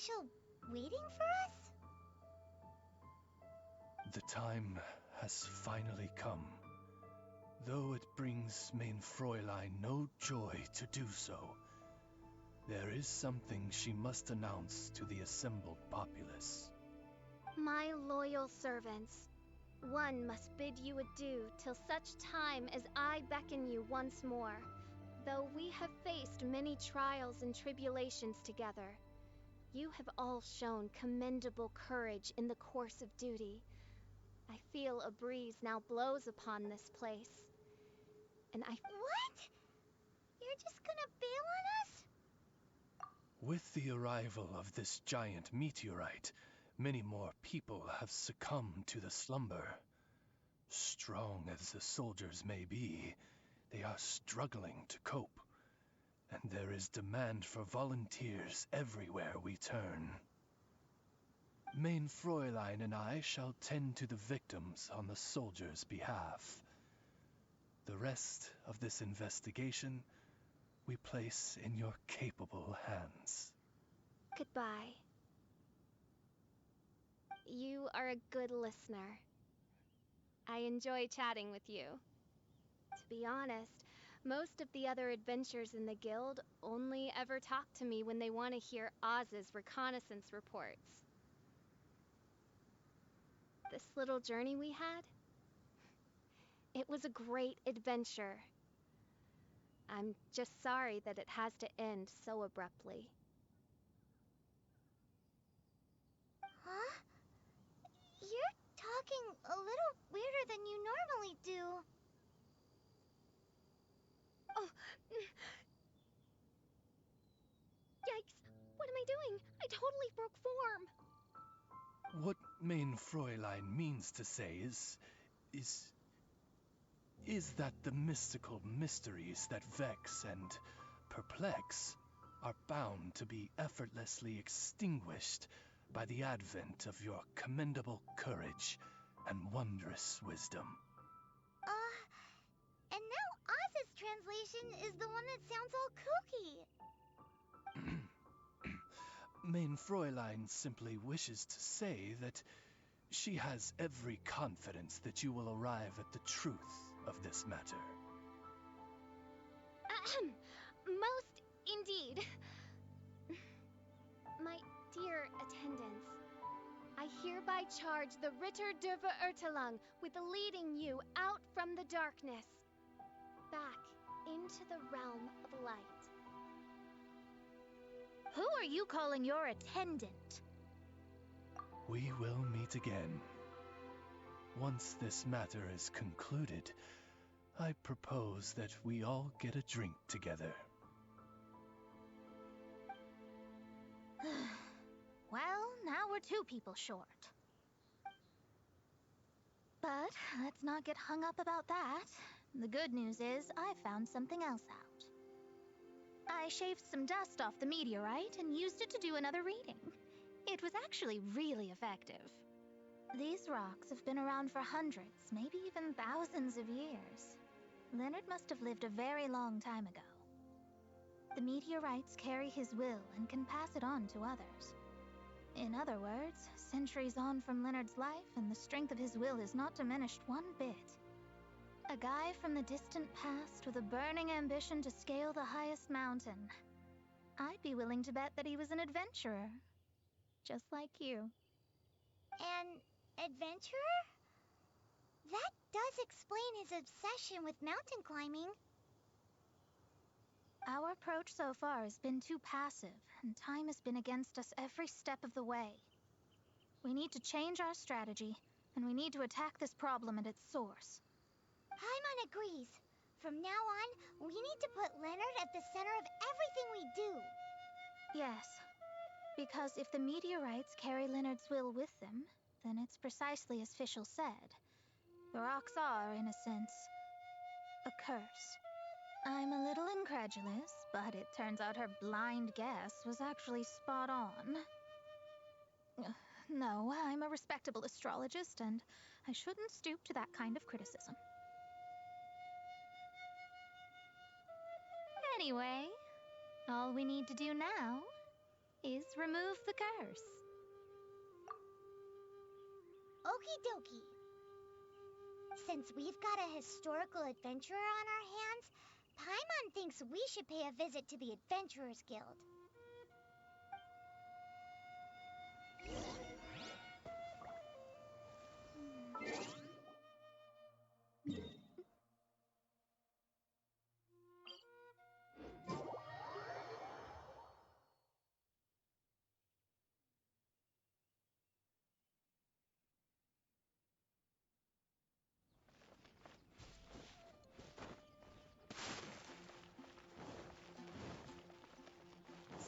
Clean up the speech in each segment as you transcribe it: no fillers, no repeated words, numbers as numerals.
special waiting for us? The time has finally come. Though it brings main Fräulein no joy to do so, there is something she must announce to the assembled populace. My loyal servants, one must bid you adieu till such time as I beckon you once more. Though we have faced many trials and tribulations together, you have all shown commendable courage in the course of duty. I feel a breeze now blows upon this place, and What? You're just gonna bail on us? With the arrival of this giant meteorite, many more people have succumbed to the slumber. Strong as the soldiers may be, they are struggling to cope, and there is demand for volunteers everywhere we turn. Main Fräulein and I shall tend to the victims on the soldiers' behalf. The rest of this investigation we place in your capable hands. goodbye. You are a good listener. I enjoy chatting with you. To be honest, most of the other adventurers in the guild only ever talk to me when they want to hear Oz's reconnaissance reports. This little journey we had, it was a great adventure. I'm just sorry that it has to end so abruptly. Huh? You're talking a little weirder than you normally do. Oh, yikes! What am I doing? I totally broke form! What main Fräulein means to say is that the mystical mysteries that vex and perplex are bound to be effortlessly extinguished by the advent of your commendable courage and wondrous wisdom. And now Oz's translation is the one that sounds all kooky. Main Fräulein simply wishes to say that she has every confidence that you will arrive at the truth of this matter. Most indeed. My dear attendants, I hereby charge the Ritter der Verurteilung with leading you out from the darkness, back into the realm of light. Who are you calling your attendant? We will meet again. Once this matter is concluded, I propose that we all get a drink together. Well, now we're two people short. But let's not get hung up about that. The good news is I found something else out. I shaved some dust off the meteorite and used it to do another reading. It was actually really effective. These rocks have been around for hundreds, maybe even thousands of years. Leonard must have lived a very long time ago. The meteorites carry his will and can pass it on to others. In other words, centuries on from Leonard's life, and the strength of his will is not diminished one bit. A guy from the distant past with a burning ambition to scale the highest mountain. I'd be willing to bet that he was an adventurer. Just like you. An adventurer? That does explain his obsession with mountain climbing. Our approach so far has been too passive, and time has been against us every step of the way. We need to change our strategy, and we need to attack this problem at its source. Paimon agrees. From now on, we need to put Leonard at the center of everything we do. Yes, because if the meteorites carry Leonard's will with them, then it's precisely as Fischl said. The rocks are, in a sense, a curse. I'm a little incredulous, but it turns out her blind guess was actually spot on. No, I'm a respectable astrologist, and I shouldn't stoop to that kind of criticism. Anyway, all we need to do now is remove the curse. Okie dokie. Since we've got a historical adventurer on our hands, Paimon thinks we should pay a visit to the Adventurers Guild.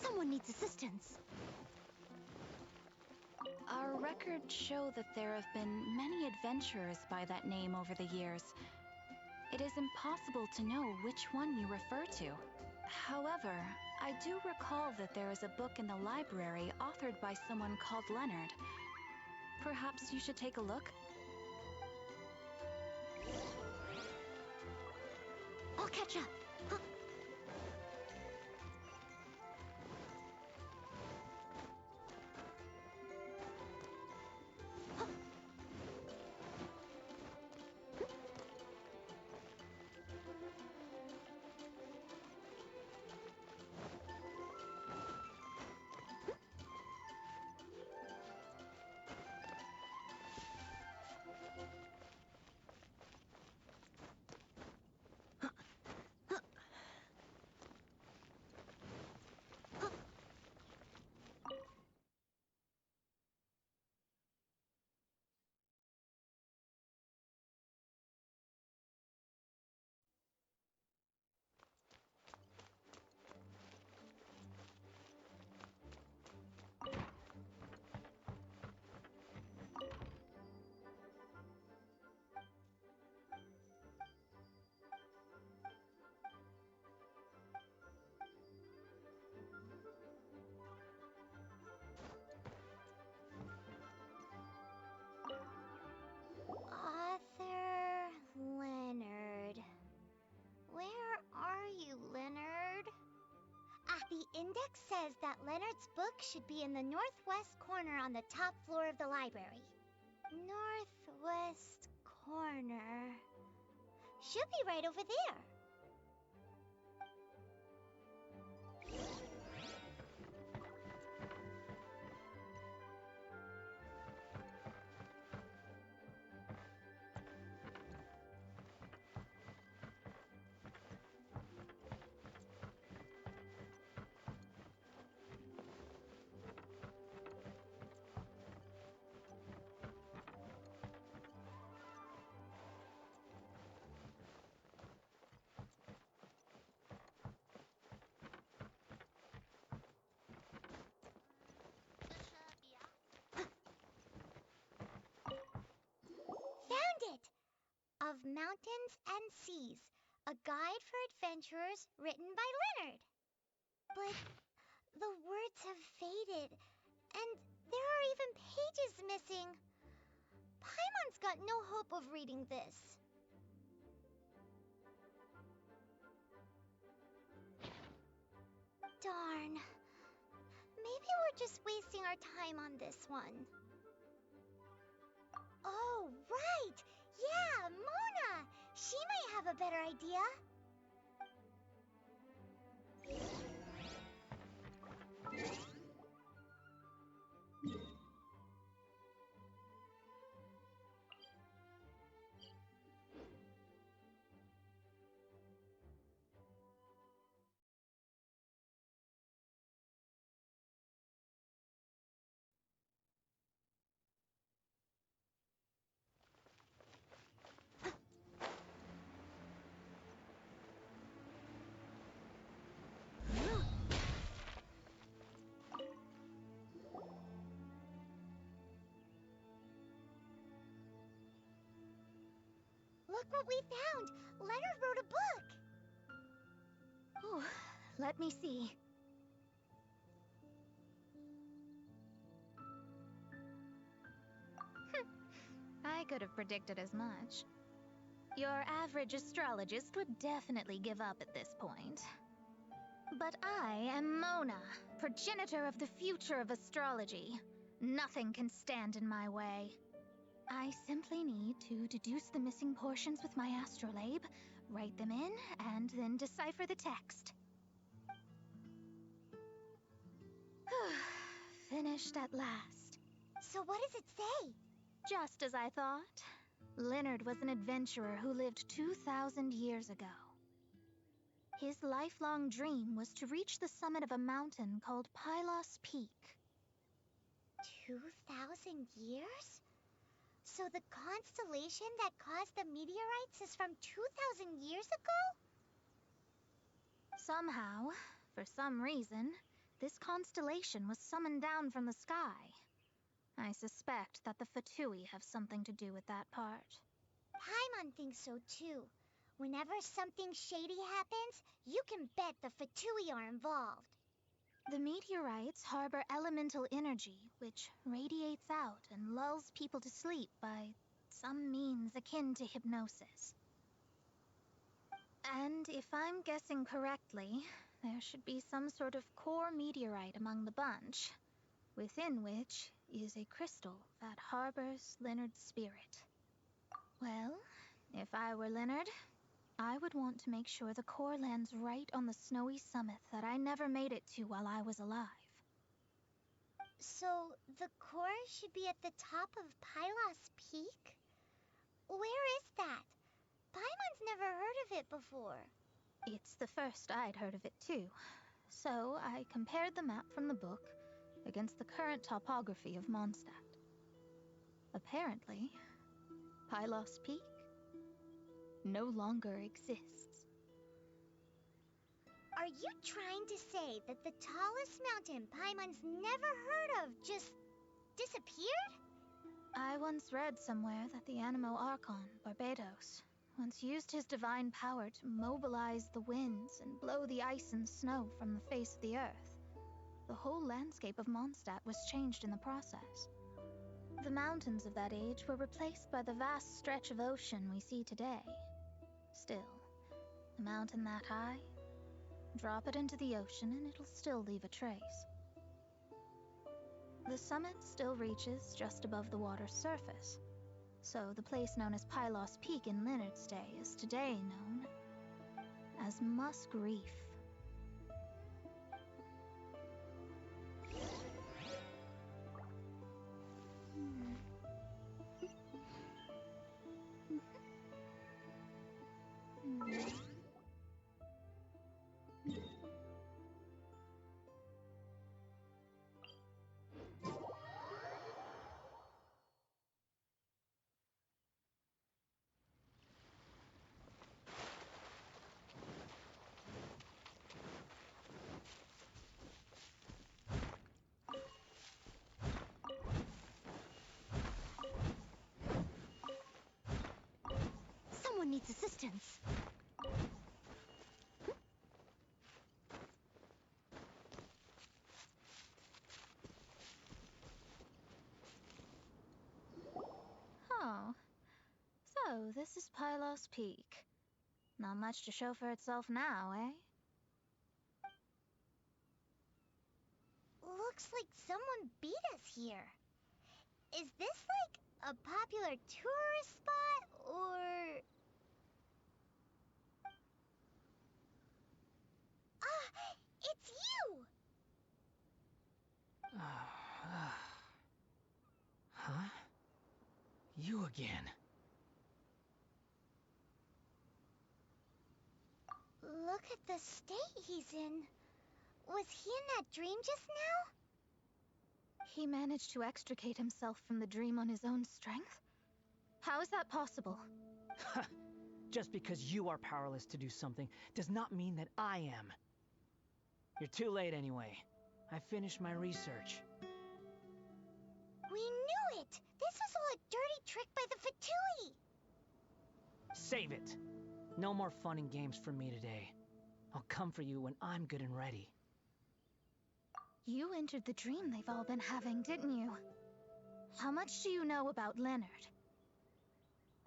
Someone needs assistance. Our records show that there have been many adventurers by that name over the years. It is impossible to know which one you refer to. However, I do recall that there is a book in the library authored by someone called Leonard. Perhaps you should take a look? I'll catch up. Huh. Author Leonard. Where are you, Leonard? The index says that Leonard's book should be in the northwest corner on the top floor of the library. Northwest corner. Should be right over there. Of Mountains and Seas, a guide for adventurers written by Leonard. But the words have faded, and there are even pages missing. Paimon's got no hope of reading this. Darn. Maybe we're just wasting our time on this one. Oh, right! Yeah, Mona! She might have a better idea. Look what we found! Leonard wrote a book! Oh, let me see. I could have predicted as much. Your average astrologist would definitely give up at this point. But I am Mona, progenitor of the future of astrology. Nothing can stand in my way. I simply need to deduce the missing portions with my astrolabe, write them in, and then decipher the text. Finished at last. So what does it say? Just as I thought. Leonard was an adventurer who lived 2,000 years ago. His lifelong dream was to reach the summit of a mountain called Pylos Peak. 2,000 years? So the constellation that caused the meteorites is from 2,000 years ago? Somehow, for some reason, this constellation was summoned down from the sky. I suspect that the Fatui have something to do with that part. Paimon thinks so too. Whenever something shady happens, you can bet the Fatui are involved. The meteorites harbor elemental energy, which radiates out and lulls people to sleep by some means akin to hypnosis. And if I'm guessing correctly, there should be some sort of core meteorite among the bunch, within which is a crystal that harbors Leonard's spirit. Well, if I were Leonard, I would want to make sure the core lands right on the snowy summit that I never made it to while I was alive. So, the core should be at the top of Pylos Peak? Where is that? Paimon's never heard of it before. It's the first I'd heard of it too. So I compared the map from the book against the current topography of Mondstadt. Apparently, Pylos Peak no longer exists. Are you trying to say that the tallest mountain Paimon's never heard of just disappeared? I once read somewhere that the Animo Archon, Barbados, once used his divine power to mobilize the winds and blow the ice and snow from the face of the earth. The whole landscape of Mondstadt was changed in the process. The mountains of that age were replaced by the vast stretch of ocean we see today. Still, a mountain that high, drop it into the ocean and it'll still leave a trace. The summit still reaches just above the water's surface, so the place known as Pylos Peak in Leonard's day is today known as Musk Reef. Someone needs assistance. Oh, so this is Pylos Peak. Not much to show for itself now, eh? Looks like someone beat us here. Is this like a popular tourist spot, or... Ah, it's you! Huh? You again. Look at the state he's in. Was he in that dream just now? He managed to extricate himself from the dream on his own strength? How is that possible? Just because you are powerless to do something does not mean that I am. You're too late anyway. I finished my research. We knew it! This was all a dirty trick by the Fatui! Save it! No more fun and games for me today. I'll come for you when I'm good and ready. You entered the dream they've all been having, didn't you? How much do you know about Leonard?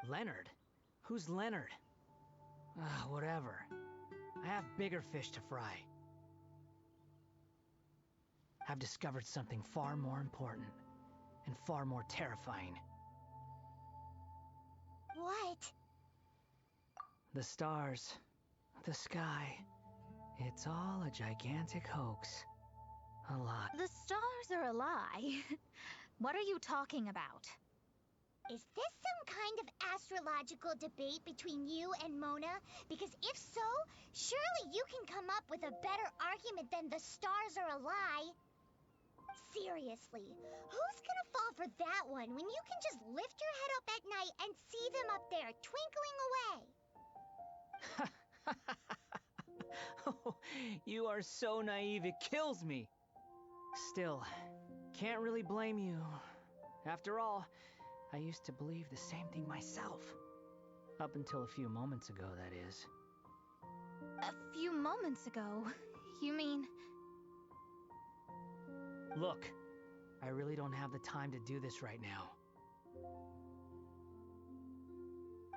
Leonard? Who's Leonard? Whatever. I have bigger fish to fry. I've discovered something far more important and far more terrifying. What? The stars, the sky, it's all a gigantic hoax. A lot. The stars are a lie. What are you talking about? Is this some kind of astrological debate between you and Mona? Because if so, surely you can come up with a better argument than the stars are a lie. Seriously, who's gonna fall for that one when you can just lift your head up at night and see them up there twinkling away? Oh, you are so naive, it kills me. Still, can't really blame you. After all, I used to believe the same thing myself. Up until a few moments ago, that is. A few moments ago? You mean... Look, I really don't have the time to do this right now.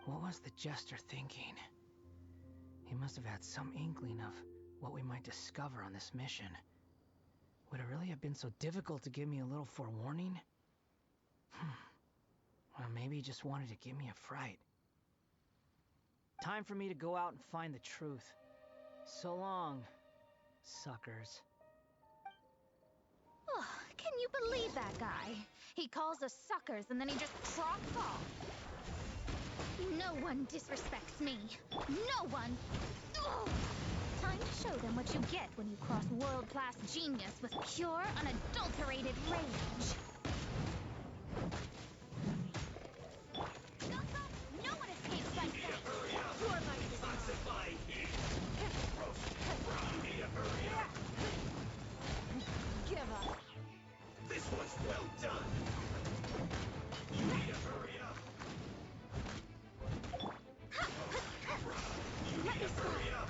What was the jester thinking? He must have had some inkling of what we might discover on this mission. Would it really have been so difficult to give me a little forewarning? Well, maybe he just wanted to give me a fright. Time for me to go out and find the truth. So long, suckers. Oh, can you believe that guy? He calls us suckers and then he just trots off. No one disrespects me. No one. Ugh. Time to show them what you get when you cross world-class genius with pure, unadulterated rage. No one escapes like that. Your life is mine. Give up. This one's well done. You need to hurry up. You need to hurry up.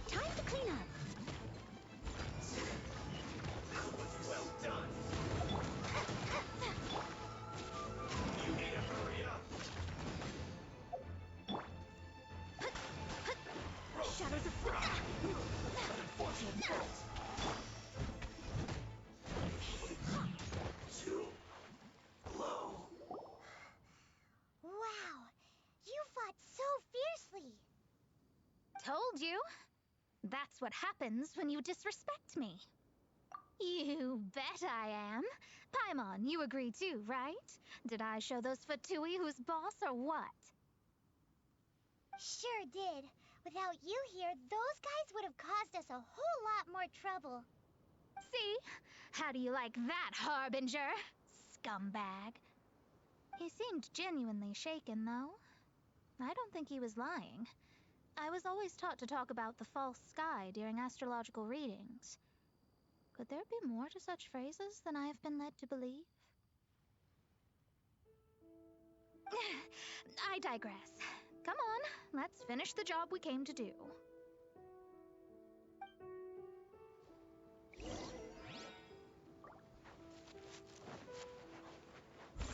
Time to clean up. This one's well done. You need to hurry up. Shadows of Unfortunate fault. Too low. Wow, you fought so fiercely. Told you. That's what happens when you disrespect me. You bet I am. Paimon, you agree too, right? Did I show those Fatui who's boss or what? Sure did. Without you here, those guys would have caused us a whole lot more trouble. See? How do you like that, Harbinger? Scumbag. He seemed genuinely shaken, though. I don't think he was lying. I was always taught to talk about the false sky during astrological readings. Could there be more to such phrases than I have been led to believe? I digress. Come on, let's finish the job we came to do.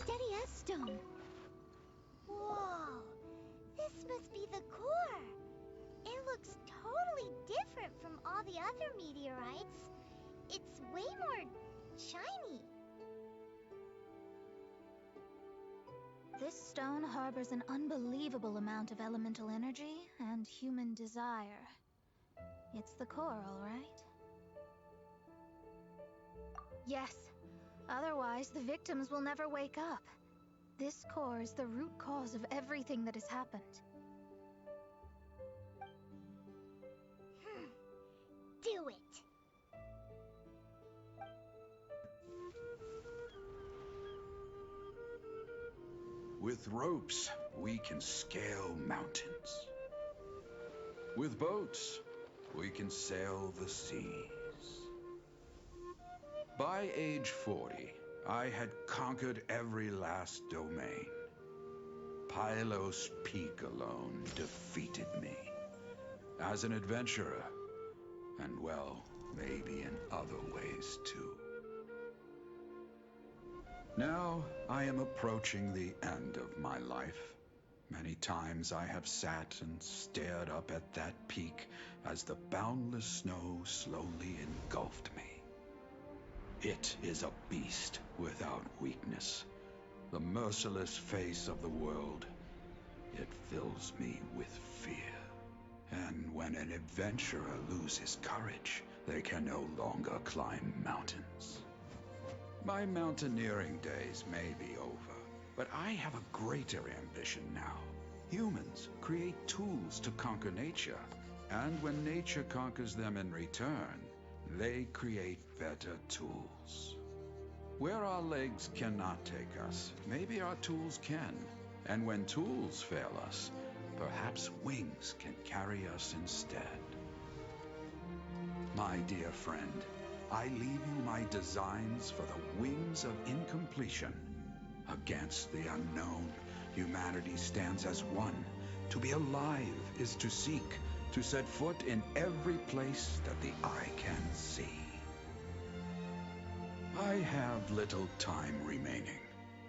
Steady as stone. Whoa, this must be the core. It looks totally different from all the other meteorites. It's way more shiny. This stone harbors an unbelievable amount of elemental energy and human desire. It's the core, all right? Yes. Otherwise, the victims will never wake up. This core is the root cause of everything that has happened. Do it. With ropes, we can scale mountains. With boats, we can sail the seas. By age 40, I had conquered every last domain. Pylos Peak alone defeated me. As an adventurer, and well, maybe in other ways too. Now, I am approaching the end of my life. Many times I have sat and stared up at that peak as the boundless snow slowly engulfed me. It is a beast without weakness, the merciless face of the world. It fills me with fear. And when an adventurer loses courage, they can no longer climb mountains. My mountaineering days may be over, but I have a greater ambition now. Humans create tools to conquer nature, and when nature conquers them in return, they create better tools. Where our legs cannot take us, maybe our tools can. And when tools fail us, perhaps wings can carry us instead. My dear friend, I leave you my designs for the wings of incompletion. Against the unknown, humanity stands as one. To be alive is to seek, to set foot in every place that the eye can see. I have little time remaining,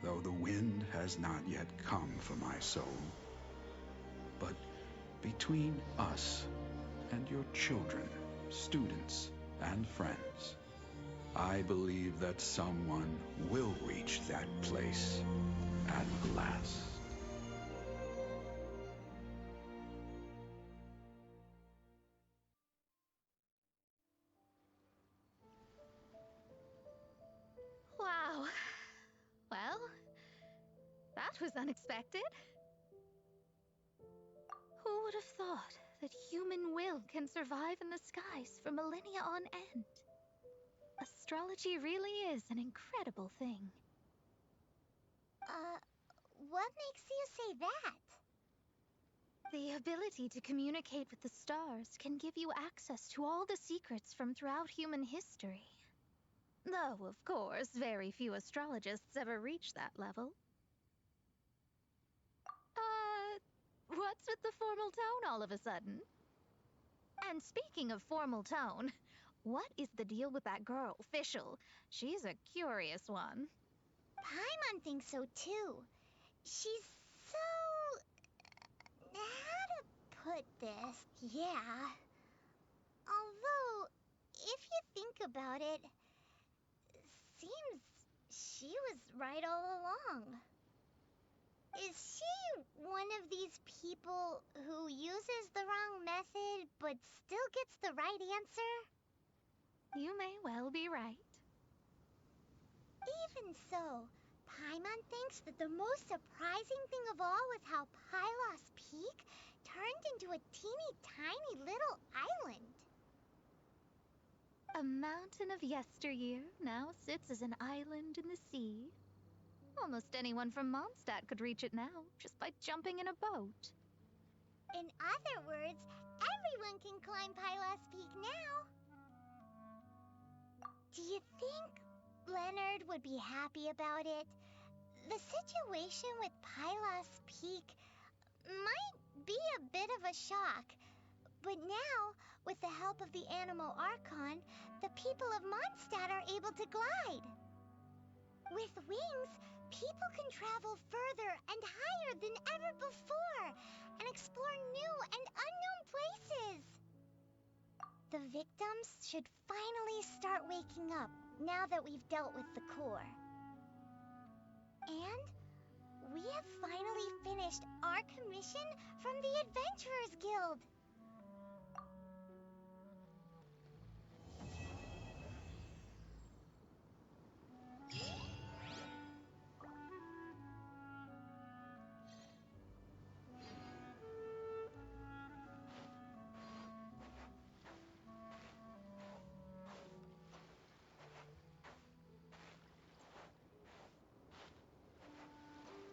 though the wind has not yet come for my soul. But between us and your children, students, and friends, I believe that someone will reach that place at last. Wow. Well, that was unexpected. Who would have thought that human will can survive in the skies for millennia on end? Astrology really is an incredible thing. What makes you say that? The ability to communicate with the stars can give you access to all the secrets from throughout human history. Though, of course, very few astrologists ever reach that level. What's with the formal tone all of a sudden? And speaking of formal tone, what is the deal with that girl, Fischl? She's a curious one. Paimon thinks so too. She's so... how to put this? Yeah. Although, if you think about it, seems she was right all along. Is she one of these people who uses the wrong method but still gets the right answer? You may well be right. Even so, Paimon thinks that the most surprising thing of all was how Pylos Peak turned into a teeny tiny little island. A mountain of yesteryear now sits as an island in the sea. Almost anyone from Mondstadt could reach it now, just by jumping in a boat. In other words, everyone can climb Pylos Peak now. Do you think Leonard would be happy about it? The situation with Pylos Peak might be a bit of a shock. But now, with the help of the Animal Archon, the people of Mondstadt are able to glide. With wings, people can travel further and higher than ever before and explore new and unknown places. The victims should finally start waking up now that we've dealt with the core. And we have finally finished our commission from the Adventurers Guild.